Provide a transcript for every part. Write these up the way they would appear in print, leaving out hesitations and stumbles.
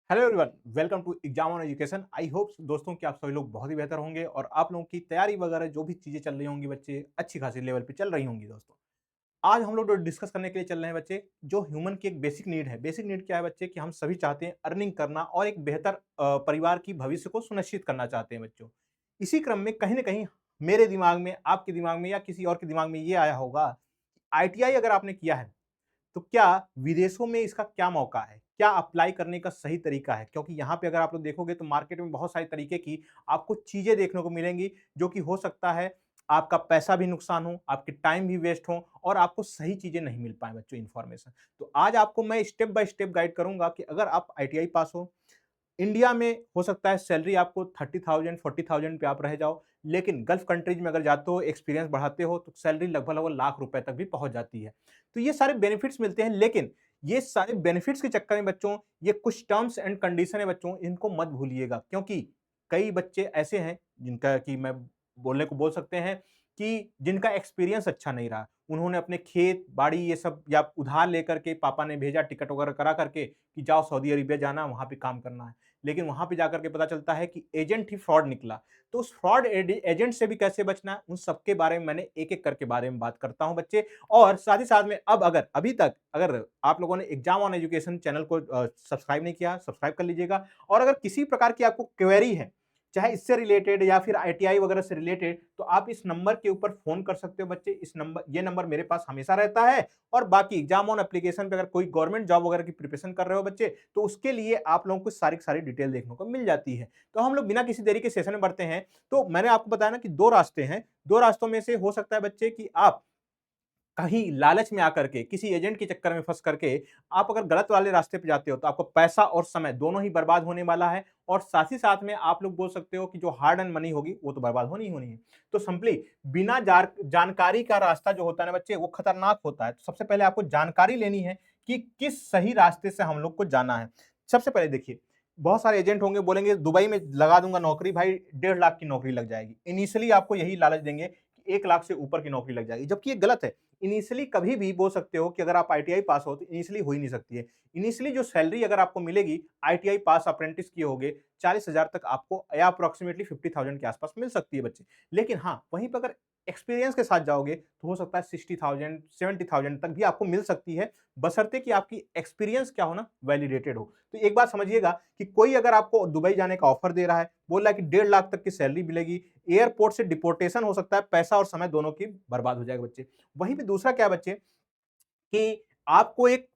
Hello everyone, welcome to exam on education. I hope दोस्तों कि आप सभी लोग बहुत ही बेहतर होंगे और आप लोगों की तैयारी वगैरह जो भी चीजें चल रही होंगी बच्चे अच्छी खासी लेवल पे चल रही होंगी। दोस्तों आज हम लोग जो डिस्कस करने के लिए चल रहे हैं बच्चे, जो ह्यूमन की एक बेसिक नीड है। बेसिक नीड क्या है बच्चे? कि हम सभी चाहते हैं अर्निंग करना और एक बेहतर परिवार की भविष्य को सुनिश्चित करना चाहते हैं बच्चों। इसी क्रम में कहीं ना कहीं मेरे दिमाग में, आपके दिमाग में या किसी और के दिमाग में ये आया होगा, आईटीआई अगर आपने किया है तो क्या विदेशों में इसका क्या मौका है? क्या अप्लाई करने का सही तरीका है? क्योंकि यहाँ पे अगर आप लोग देखोगे तो मार्केट में बहुत सारे तरीके की आपको चीज़ें देखने को मिलेंगी, जो कि हो सकता है आपका पैसा भी नुकसान हो, आपकी टाइम भी वेस्ट हो और आपको सही चीज़ें नहीं मिल पाएँ बच्चों, इन्फॉर्मेशन। तो आज आपको मैं स्टेप बाय स्टेप गाइड करूँगा कि अगर आप आईटीआई पास हो, इंडिया में हो सकता है सैलरी आपको 30,000 40,000 पे आप रह जाओ, लेकिन गल्फ कंट्रीज में अगर जाते हो, एक्सपीरियंस बढ़ाते हो तो सैलरी लगभग-लगभग लाख रुपए तक भी पहुँच जाती है। तो ये सारे बेनिफिट्स मिलते हैं, लेकिन ये सारे बेनिफिट्स के चक्कर में बच्चों, ये कुछ टर्म्स एंड कंडीशन है बच्चों, इनको मत भूलिएगा। क्योंकि कई बच्चे ऐसे हैं जिनका कि मैं बोलने को बोल सकते हैं कि जिनका एक्सपीरियंस अच्छा नहीं रहा। उन्होंने अपने खेत, बाड़ी ये सब या उधार लेकर के पापा ने भेजा टिकट वगैरह करा करके कि जाओ सऊदी अरेबिया जाना, वहाँ पे काम करना है। लेकिन वहाँ पे जाकर के पता चलता है कि एजेंट ही फ्रॉड निकला। तो उस फ्रॉड एजेंट से भी कैसे बचना है, उन सब के बारे में मैंने एक-एक करके बारे में बात करता हूँ बच्चे। और साथ ही साथ में अब अगर अभी तक अगर आप लोगों ने एग्जाम ऑन एजुकेशन चैनल को सब्सक्राइब नहीं किया, सब्सक्राइब कर लीजिएगा। और अगर किसी प्रकार की आपको क्वेरी है, चाहे इससे रिलेटेड या फिर आईटीआई वगैरह से रिलेटेड, तो आप इस नंबर के ऊपर फ़ोन कर सकते हो बच्चे। ये नंबर मेरे पास हमेशा रहता है। और बाकी एग्जाम ऑन एप्लीकेशन पे अगर कोई गवर्नमेंट जॉब वगैरह की प्रिपरेशन कर रहे हो बच्चे, तो उसके लिए आप लोगों को सारी की सारी डिटेल देखने को मिल जाती है। तो हम लोग बिना किसी देरी के सेशन में बढ़ते हैं। तो मैंने आपको बताया ना कि 2 रास्ते हैं। 2 रास्तों में से हो सकता है बच्चे कि आप कहीं लालच में आकर के, किसी एजेंट के चक्कर में फँस करके आप अगर गलत वाले रास्ते पे जाते हो, तो आपको पैसा और समय दोनों ही बर्बाद होने वाला है। और साथ ही साथ में आप लोग बोल सकते हो कि जो हार्ड अर्न्ड मनी होगी, वो तो बर्बाद होनी ही होनी है। तो सिंपली बिना जानकारी का रास्ता जो होता है ना बच्चे, वो खतरनाक होता है। तो सबसे पहले आपको जानकारी लेनी है कि किस सही रास्ते से हम लोग को जाना है। सबसे पहले देखिए, बहुत सारे एजेंट होंगे, बोलेंगे दुबई में लगा दूँगा नौकरी, भाई 1.5 लाख की नौकरी लग जाएगी। इनिशियली आपको यही लालच देंगे कि 1 लाख से ऊपर की नौकरी लग जाएगी, जबकि ये गलत है। इनिशियली कभी भी बोल सकते हो कि अगर आप आईटीआई पास हो तो इनिशियली हो ही नहीं सकती है। इनिशियली जो सैलरी अगर आपको मिलेगी, आईटीआई पास अप्रेंटिस किए होगे, 40,000 तक आपको या अप्रॉक्सिमेटली 50,000 के आसपास मिल सकती है बच्चे। लेकिन हाँ, वहीं पे अगर एक्सपीरियंस के साथ जाओगे तो हो सकता है 60,000 70,000 तक भी आपको मिल सकती है, बशर्ते कि आपकी एक्सपीरियंस क्या हो ना, वैलिडेटेड हो। तो एक बात समझिएगा कि कोई अगर आपको दुबई जाने का ऑफर दे रहा है, बोल रहा है कि 1.5 लाख तक की सैलरी मिलेगी, एयरपोर्ट से डिपोर्टेशन हो सकता है, पैसा और समय दोनों की बर्बाद हो जाएगा बच्चे। वहीं पे दूसरा क्या है बच्चे, कि आपको एक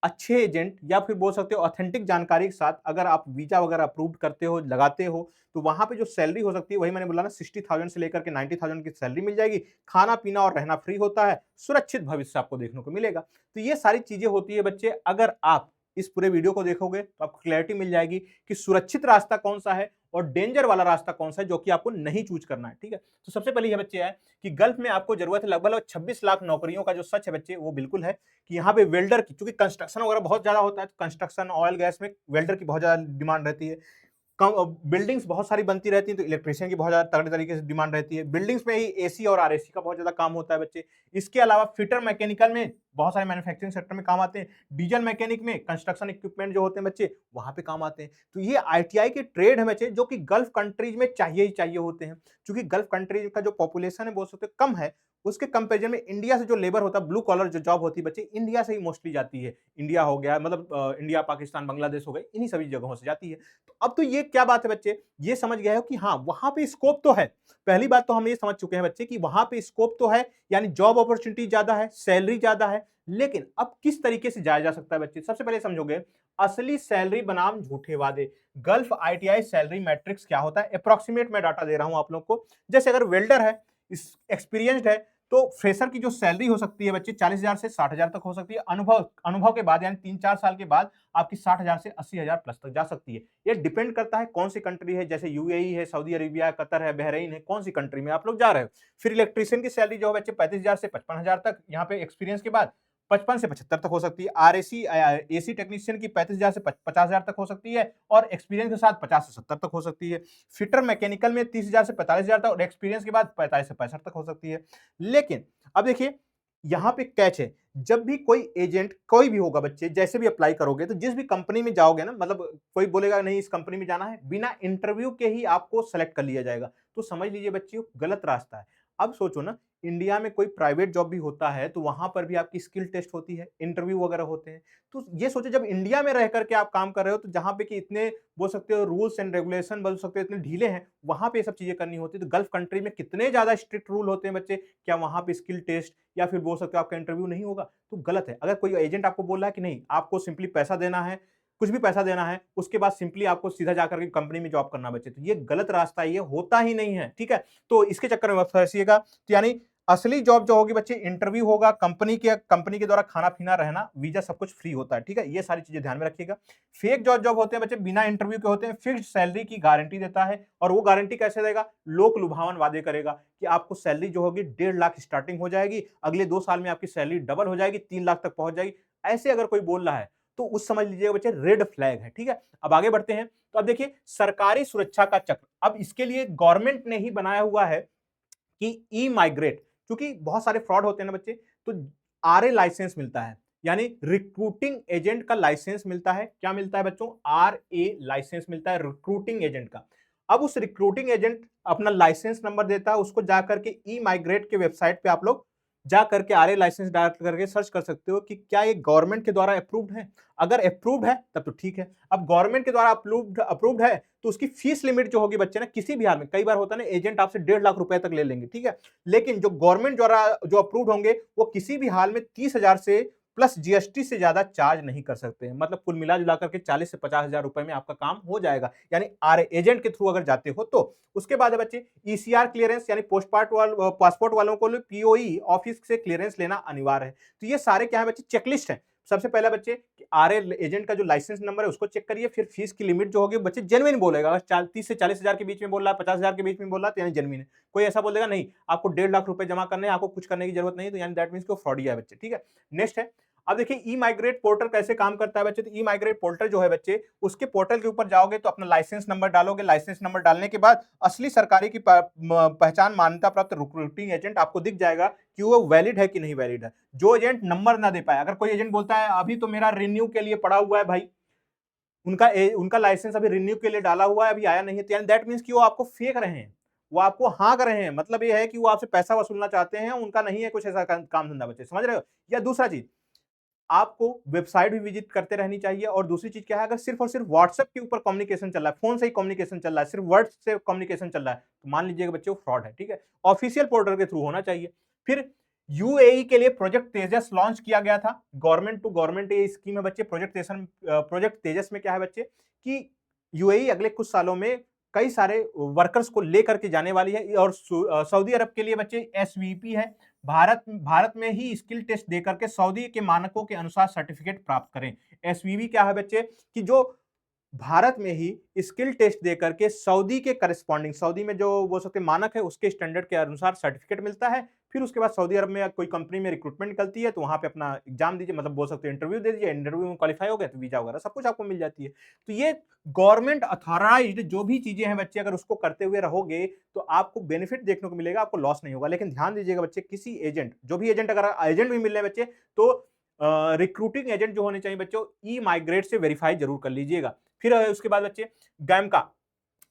अच्छे एजेंट या फिर बोल सकते हो ऑथेंटिक जानकारी के साथ अगर आप वीजा वगैरह अप्रूव करते हो, लगाते हो, तो वहाँ पे जो सैलरी हो सकती है, वही मैंने बोला ना, 60,000 से लेकर के 90,000 की सैलरी मिल जाएगी। खाना-पीना और रहना फ्री होता है, सुरक्षित भविष्य आपको देखने को मिलेगा। तो ये सारी चीज़ें होती है बच्चे, अगर आप इस पूरे वीडियो को देखोगे तो आपको क्लैरिटी मिल जाएगी कि सुरक्षित रास्ता कौन-सा है और डेंजर वाला रास्ता कौन-सा है, जो कि आपको नहीं चूज़ करना है, ठीक है? तो सबसे पहले ये बच्चे है कि गल्फ में आपको ज़रूरत है लगभग-लगभग 26 लाख नौकरियों का। जो सच है बच्चे, वो बिल्कुल है कि यहाँ पे वेल्डर की, चूँकि कंस्ट्रक्शन वगैरह बहुत ज़्यादा होता है, तो कंस्ट्रक्शन, ऑयल, गैस में वेल्डर की बहुत ज़्यादा डिमांड रहती है। बिल्डिंग्स बहुत सारी बनती रहती हैं, तो इलेक्ट्रीशियन की बहुत ज़्यादा तगड़े तरीके से डिमांड रहती है। बिल्डिंग्स में ही एसी और आरएसी का बहुत ज़्यादा काम होता है बच्चे। इसके अलावा फिटर मैकेनिकल में बहुत सारे मैन्युफैक्चरिंग सेक्टर में काम आते हैं। डीजल मैकेनिक में कंस्ट्रक्शन इक्विपमेंट जो होते हैं बच्चे, वहाँ पे काम आते हैं। तो ये आईटीआई के ट्रेड है बच्चे, जो कि गल्फ कंट्रीज में चाहिए ही चाहिए होते हैं। चूँकि गल्फ कंट्रीज का जो पॉपुलेशन है, बोल सकते हो कम है, उसके कंपैरिजन में इंडिया से जो लेबर होता है, ब्लू कॉलर जो जॉब होती है बच्चे, इंडिया से ही मोस्टली जाती है। इंडिया हो गया, मतलब इंडिया, पाकिस्तान, बांग्लादेश हो गए, इन्हीं सभी जगहों से जाती है। तो अब तो ये क्या बात है बच्चे, ये समझ गए हो कि हाँ, वहाँ पे स्कोप तो है। पहली बात तो हम ये समझ चुके हैं बच्चे कि वहाँ पे स्कोप तो है, यानी जॉब अपॉर्चुनिटी ज़्यादा है, सैलरी ज़्यादा है। लेकिन अब किस तरीके से जाया जा सकता है बच्चे? सबसे पहले समझोगे, असली सैलरी बनाम झूठे वादे। गल्फ आईटीआई सैलरी मैट्रिक्स क्या होता है? एप्रोक्सीमेट मैं डाटा दे रहा हूँ आप लोग को। जैसे अगर वेल्डर है, एक्सपीरियंस्ड है, तो फ्रेशर की जो सैलरी हो सकती है बच्चे, 40,000 से 60,000 तक हो सकती है। अनुभव अनुभव के बाद यानी 3-4 साल के बाद आपकी 60,000 से 80,000 प्लस तक जा सकती है। ये डिपेंड करता है कौन सी कंट्री है, जैसे यूएई है, सऊदी अरेबिया है, कतर है, बहरीन है, कौन सी कंट्री में आप लोग जा रहे हो। फिर इलेक्ट्रीशियन की सैलरी जो है बच्चे 35,000 से 55,000 तक, यहाँ पे एक्सपीरियंस के बाद 55 से 75 तक हो सकती है। आरएसी एसी टेक्नीशियन की 35,000 से 50,000 तक हो सकती है और एक्सपीरियंस के साथ 50 से 70 तक हो सकती है। फिटर मैकेनिकल में 30,000 से 45,000 तक और एक्सपीरियंस के बाद 45 से 65 तक हो सकती है। लेकिन अब देखिए, यहाँ पे कैच है, जब भी कोई एजेंट कोई भी होगा बच्चे, जैसे भी अप्लाई करोगे तो जिस भी कंपनी में जाओगे ना, मतलब कोई बोलेगा नहीं इस कंपनी में जाना है, बिना इंटरव्यू के ही आपको सेलेक्ट कर लिया जाएगा। तो समझ लीजिए बच्चियों, गलत रास्ता है। अब सोचो ना, इंडिया में कोई प्राइवेट जॉब भी होता है तो वहां पर भी आपकी स्किल टेस्ट होती है, इंटरव्यू वगैरह होते हैं। तो ये सोचो, जब इंडिया में रह करके आप काम कर रहे हो तो जहां पे कि इतने बोल सकते हो रूल्स एंड रेगुलेशन बोल सकते हो इतने ढीले हैं, वहां पे ये सब चीजें करनी होती है। तो गल्फ कंट्री में कितने ज्यादा स्ट्रिक्ट रूल होते हैं बच्चे, क्या वहां पे स्किल टेस्ट या फिर बोल सकते हो आपका इंटरव्यू नहीं होगा? तो गलत है। अगर कोई एजेंट आपको बोल रहा है कि नहीं, आपको सिंपली पैसा देना है, कुछ भी पैसा देना है, उसके बाद सिंपली आपको सीधा जाकर के कंपनी में जॉब करना बच्चे, तो ये गलत रास्ता है, ये होता ही नहीं है, ठीक है? तो इसके चक्कर में मत फंसिएगा। तो यानी असली जॉब जो होगी बच्चे, इंटरव्यू होगा, कंपनी के द्वारा खाना-पीना, रहना, वीजा सब कुछ फ्री होता है, ठीक है? ये सारी चीजें ध्यान में रखिएगा। फेक जॉब जॉब होते हैं बच्चे, बिना इंटरव्यू के होते हैं, फिक्स्ड सैलरी की गारंटी देता है, और वो गारंटी कैसे देगा? लोक लुभावन वादे करेगा कि आपको सैलरी जो होगी 1.5 लाख स्टार्टिंग हो जाएगी, अगले 2 साल में आपकी सैलरी डबल हो जाएगी, 3 लाख तक पहुंच जाएगी। ऐसे अगर कोई बोल रहा है तो उस समझ लीजिएगा बच्चे रेड फ्लैग है, ठीक है? अब आगे बढ़ते हैं। तो अब देखिए, सरकारी सुरक्षा का चक्र, अब इसके लिए गवर्नमेंट ने ही बनाया हुआ है कि ई माइग्रेट, क्योंकि बहुत सारे फ्रॉड होते हैं ना बच्चे, तो आरए लाइसेंस मिलता है, यानी रिक्रूटिंग एजेंट का लाइसेंस मिलता है। क्या मिलता है बच्चों? आरए लाइसेंस मिलता है रिक्रूटिंग एजेंट का। अब उस रिक्रूटिंग एजेंट अपना लाइसेंस नंबर देता है, उसको जाकर के ई माइग्रेट के वेबसाइट पे आप लोग जा करके आरए लाइसेंस डाल करके सर्च कर सकते हो कि क्या ये गवर्नमेंट के द्वारा अप्रूव्ड है। अगर अप्रूव्ड है तब तो ठीक है। अब गवर्नमेंट के द्वारा अप्रूव्ड अप्रूव्ड है तो उसकी फीस लिमिट जो होगी बच्चे ना, किसी भी हाल में, कई बार होता है ना एजेंट आपसे 1.5 लाख रुपए तक ले लेंगे, ठीक है? लेकिन जो गवर्नमेंट द्वारा जो अप्रूव्ड होंगे वो किसी भी हाल में 30,000 से प्लस जीएसटी से ज्यादा चार्ज नहीं कर सकते हैं। मतलब कुल मिला जुला करके 40 से 50,000 रुपए में आपका काम हो जाएगा, यानी आर एजेंट के थ्रू अगर जाते हो तो। उसके बाद है बच्चे ईसीआर क्लियरेंस, यानी पासपोर्ट वालों को पीओई ऑफिस से क्लियरेंस लेना अनिवार्य है। तो ये सारे क्या है बच्चे? चेकलिस्ट है। सबसे पहला बच्चे, आरए एजेंट का जो लाइसेंस नंबर है उसको चेक करिए, फिर फीस की लिमिट जो होगी बच्चे जेन्युइन बोलेगा। अगर 30 से 40,000 के बीच में बोल रहा है, 50,000 के बीच में बोल रहा है, तो यानी जेन्युइन है। कोई ऐसा बोलेगा नहीं आपको 1.5 लाख रुपए जमा करने हैं, आपको कुछ करने की जरूरत नहीं, तो यानी दैट मींस कि वो फ्रॉडिया है बच्चे, ठीक है? नेक्स्ट है, अब देखिए ई माइग्रेट पोर्टल कैसे काम करता है बच्चे। तो ई माइग्रेट पोर्टल जो है बच्चे, उसके पोर्टल के ऊपर जाओगे तो अपना लाइसेंस नंबर डालोगे, लाइसेंस नंबर डालने के बाद असली सरकारी की पहचान मान्यता प्राप्त रिक्रूटिंग एजेंट आपको दिख जाएगा कि वो वैलिड है कि नहीं वैलिड है। जो एजेंट नंबर ना दे पाए, अगर कोई एजेंट बोलता है अभी तो मेरा रिन्यू के लिए पड़ा हुआ है भाई, उनका लाइसेंस अभी रिन्यू के लिए डाला हुआ है, अभी आया नहीं है, तो यानी दैट मींस कि वो आपको फेंक रहे हैं, वो आपको हाँक रहे हैं। मतलब ये है कि वो आपसे पैसा वसूलना चाहते हैं, उनका नहीं है कुछ ऐसा काम धंधा बच्चे, समझ रहे हो? या दूसरा चीज, आपको वेबसाइट भी विजिट करते रहनी चाहिए। और दूसरी चीज क्या है, अगर सिर्फ और सिर्फ व्हाट्सएप के ऊपर कम्युनिकेशन चल रहा है, फोन से ही कम्युनिकेशन चल रहा है, सिर्फ वर्ड से कम्युनिकेशन चल रहा है, तो मान लीजिएगा बच्चों फ्रॉड है, ठीक है? ऑफिशियल पोर्टल के थ्रू होना चाहिए। फिर यूएई के लिए प्रोजेक्ट तेजस लॉन्च किया गया था, गवर्नमेंट टू गवर्नमेंट ये स्कीम है बच्चे। प्रोजेक्ट तेजस में क्या है बच्चे कि यूएई अगले कुछ सालों में कई सारे वर्कर्स को लेकर के जाने वाली है। और सऊदी अरब के लिए बच्चे एसवीपी है, भारत में ही स्किल टेस्ट देकर के सऊदी के मानकों के अनुसार सर्टिफिकेट प्राप्त करें। एसवीबी क्या है बच्चे कि जो भारत में ही स्किल टेस्ट देकर के सऊदी के करस्पॉन्डिंग, सऊदी में जो बोल सकते हैं मानक है उसके स्टैंडर्ड के अनुसार सर्टिफिकेट मिलता है। फिर उसके बाद सऊदी अरब में कोई कंपनी में रिक्रूटमेंट निकलती है तो वहां पे अपना एग्जाम दीजिए, मतलब बोल सकते हैं इंटरव्यू दे दीजिए, इंटरव्यू में क्वालिफाई हो गए तो वीजा वगैरह सब कुछ आपको मिल जाती है। तो ये गवर्नमेंट अथॉराइज्ड जो भी चीजें हैं बच्चे, अगर उसको करते हुए रहोगे तो आपको बेनिफिट देखने को मिलेगा, आपको लॉस नहीं होगा। लेकिन ध्यान दीजिएगा बच्चे, किसी एजेंट, जो भी एजेंट, अगर एजेंट भी मिल रहे हैं बच्चे, तो रिक्रूटिंग एजेंट जो होने चाहिए बच्चों, ई माइग्रेट से वेरीफाई जरूर कर लीजिएगा। फिर उसके बाद बच्चे गैमका,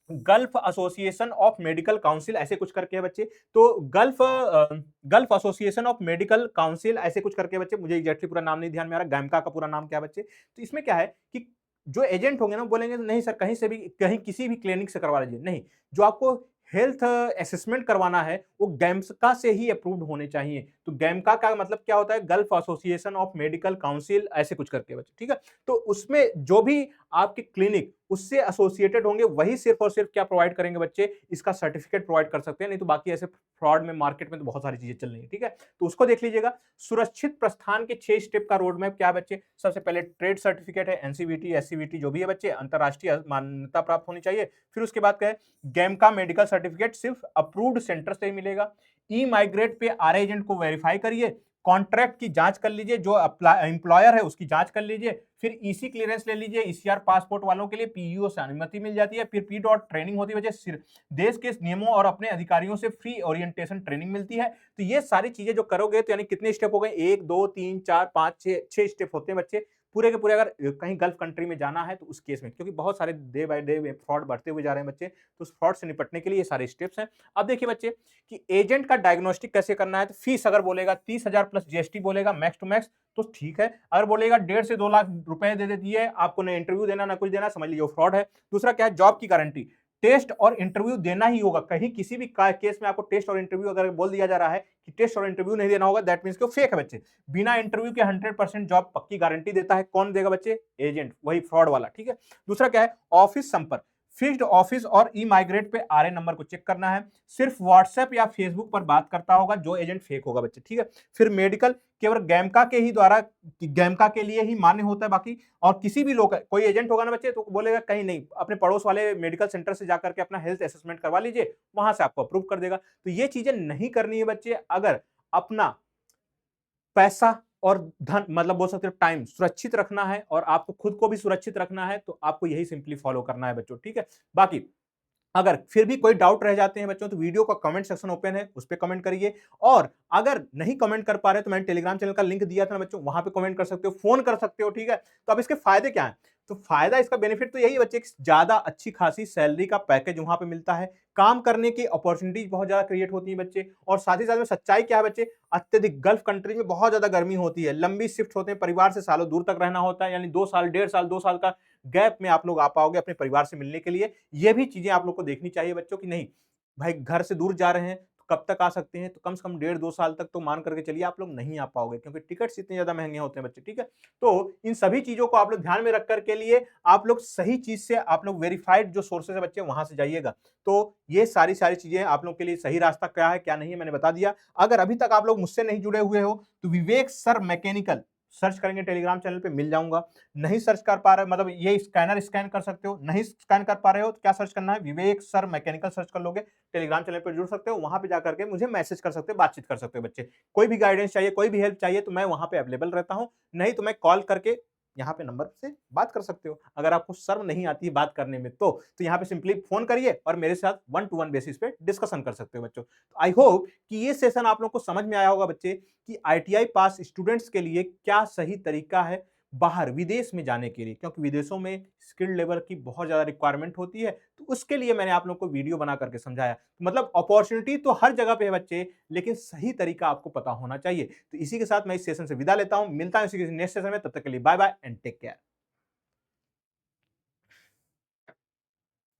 gulf association of medical council ऐसे कुछ करके है बच्चे। तो gulf association of medical council ऐसे कुछ करके बच्चे, मुझे एग्जैक्टली पूरा नाम नहीं ध्यान में आ रहा, गैमका का पूरा नाम क्या है बच्चे। तो इसमें क्या है कि जो एजेंट होंगे ना बोलेंगे नहीं सर कहीं से भी, कहीं किसी भी क्लिनिक से करवा लीजिए, नहीं, जो आपको हेल्थ असेसमेंट करवाना है वो गैमका से ही अप्रूव्ड होने चाहिए। तो गैमका का मतलब क्या होता है? Gulf association of medical council ऐसे कुछ करके बच्चे, ठीक है? तो उसमें जो भी आपके क्लिनिक उससे एसोसिएटेड होंगे वही सिर्फ और सिर्फ क्या प्रोवाइड करेंगे बच्चे, इसका सर्टिफिकेट प्रोवाइड कर सकते हैं। नहीं तो बाकी ऐसे फ्रॉड में मार्केट में तो बहुत सारी चीजें चल रही है, ठीक है? तो उसको देख लीजिएगा। सुरक्षित प्रस्थान के 6 स्टेप का रोड मैप क्या है बच्चे? सबसे पहले ट्रेड सर्टिफिकेट है, एनसीवीटी एससीवीटी जो भी है बच्चे, अंतरराष्ट्रीय मान्यता प्राप्त होनी चाहिए। फिर उसके बाद क्या है, गैमका मेडिकल सर्टिफिकेट सिर्फ अप्रूव्ड सेंटर से ही मिलेगा। ई माइग्रेट पे आर एजेंट को वेरीफाई करिए, कॉन्ट्रैक्ट की जांच कर लीजिए, जो एम्प्लॉयर है उसकी जांच कर लीजिए, फिर ईसी क्लियरेंस ले लीजिए, ईसीआर पासपोर्ट वालों के लिए पीईओ से अनुमति मिल जाती है, फिर पी डॉट ट्रेनिंग होती है, वजह देश के नियमों और अपने अधिकारियों से फ्री ओरिएंटेशन ट्रेनिंग मिलती है। तो ये सारी चीजें जो करोगे तो यानी कितने स्टेप हो गए, 1 2 3 4 5 6 6 स्टेप होते हैं बच्चे पूरे के पूरे। अगर कहीं गल्फ कंट्री में जाना है तो उस केस में, क्योंकि बहुत सारे डे बाय डे फ्रॉड बढ़ते हुए जा रहे हैं बच्चे, तो उस फ्रॉड से निपटने के लिए ये सारे स्टेप्स हैं। अब देखिए बच्चे कि एजेंट का डायग्नोस्टिक कैसे करना है, तो फीस अगर बोलेगा 30,000 प्लस जीएसटी बोलेगा मैक्स टू मैक्स, तो ठीक है। अगर बोलेगा 1.5 से 2 लाख रुपए दे दिए, आपको ना इंटरव्यू देना ना कुछ देना, समझ लीजिए फ्रॉड है। दूसरा क्या है, जॉब की गारंटी, टेस्ट और इंटरव्यू देना ही होगा। कहीं किसी भी केस में आपको टेस्ट और इंटरव्यू अगर बोल दिया जा रहा है कि टेस्ट और इंटरव्यू नहीं देना होगा, दैट मींस कि वो फेक है बच्चे। बिना इंटरव्यू के 100% जॉब पक्की गारंटी देता है, कौन देगा बच्चे, एजेंट, वही फ्रॉड वाला, ठीक है। दूसरा क्या है, ऑफिस संपर्क, फिक्स्ड ऑफिस और ई माइग्रेट पे आरए नंबर को चेक करना है। सिर्फ व्हाट्सएप या फेसबुक पर बात करता होगा जो एजेंट फेक होगा बच्चे, ठीक है। फिर मेडिकल केवल गैमका के ही द्वारा, गैमका के लिए ही मान्य होता है, बाकी और किसी भी लोग, कोई एजेंट होगा ना बच्चे तो बोलेगा कहीं नहीं, अपने पड़ोस वाले मेडिकल सेंटर से जाकर के अपना हेल्थ असेसमेंट करवा लीजिए, वहां से आपको अप्रूव कर देगा। तो ये चीजें नहीं करनी है बच्चे। अगर अपना पैसा और धन, मतलब बोल सकते हो टाइम सुरक्षित रखना है और आपको खुद को भी सुरक्षित रखना है, तो आपको यही सिंपली फॉलो करना है बच्चों, ठीक है। बाकी अगर फिर भी कोई डाउट रह जाते हैं बच्चों, तो वीडियो का कमेंट सेक्शन ओपन है, उस पे कमेंट करिए। और अगर नहीं कमेंट कर पा रहे तो मैंने टेलीग्राम चैनल का लिंक दिया था ना बच्चों, वहां पे कमेंट कर सकते हो, फोन कर सकते हो, ठीक है। तो अब इसके फायदे क्या हैं, तो फायदा, इसका बेनिफिट तो यही है बच्चे कि ज्यादा अच्छी खासी सैलरी का पैकेज वहां पे मिलता है, काम करने की अपॉर्चुनिटीज बहुत ज्यादा क्रिएट होती है बच्चे। और साथ ही साथ में सच्चाई क्या है बच्चे, अत्यधिक गल्फ कंट्री में बहुत ज्यादा गर्मी होती है, लंबी शिफ्ट होते हैं, परिवार से सालों दूर तक रहना होता है, यानी 2 साल 1.5 साल 2 साल का गैप में आप लोग आ पाओगे अपने परिवार से मिलने के लिए। ये भी चीजें आप लोग को देखनी चाहिए बच्चों की, नहीं भाई घर से दूर जा रहे हैं तो कब तक आ सकते हैं, तो कम से कम 1.5-2 साल तक तो मान करके चलिए आप लोग नहीं आ पाओगे, क्योंकि टिकट्स इतने ज्यादा महंगे होते हैं बच्चे, ठीक है। तो इन सभी चीजों को आप लोग ध्यान में रख कर के लिए आप लोग सही चीज से, आप लोग वेरीफाइड जो सोर्सेज है बच्चे वहां से जाइएगा। तो ये सारी सारी चीजें आप लोग के लिए सही रास्ता क्या है क्या नहीं है मैंने बता दिया। अगर अभी तक आप लोग मुझसे नहीं जुड़े हुए हो तो विवेक सर मैकेनिकल सर्च करेंगे टेलीग्राम चैनल पे मिल जाऊंगा। नहीं सर्च कर पा रहे, मतलब ये स्कैनर स्कैन कर सकते हो, नहीं स्कैन कर पा रहे हो तो क्या सर्च करना है, विवेक सर मैकेनिकल सर्च कर लोगे, टेलीग्राम चैनल पर जुड़ सकते हो, वहां पे जाकर के मुझे मैसेज कर सकते हो, बातचीत कर सकते हो बच्चे। कोई भी गाइडेंस चाहिए, कोई भी हेल्प चाहिए तो मैं वहां पे अवेलेबल रहता हूं, नहीं तो मैं कॉल करके यहाँ पे नंबर से बात कर सकते हो। अगर आपको शर्म नहीं आती है बात करने में तो यहाँ पे सिंपली फोन करिए और मेरे साथ 1-to-1 बेसिस पे डिस्कशन कर सकते हो बच्चों। आई होप कि ये सेशन आप लोग को समझ में आया होगा बच्चे कि आईटीआई पास स्टूडेंट्स के लिए क्या सही तरीका है बाहर विदेश में जाने के लिए, क्योंकि विदेशों में स्किल लेवल की बहुत ज्यादा रिक्वायरमेंट होती है। तो उसके लिए मैंने आप लोग को वीडियो बना करके समझाया। मतलब अपॉर्चुनिटी तो हर जगह पे है बच्चे, लेकिन सही तरीका आपको पता होना चाहिए। तो इसी के साथ मैं इस सेशन से विदा लेता हूं, मिलता हूं इसी नेक्स्ट सेशन में, तब तक के लिए bye bye and take care.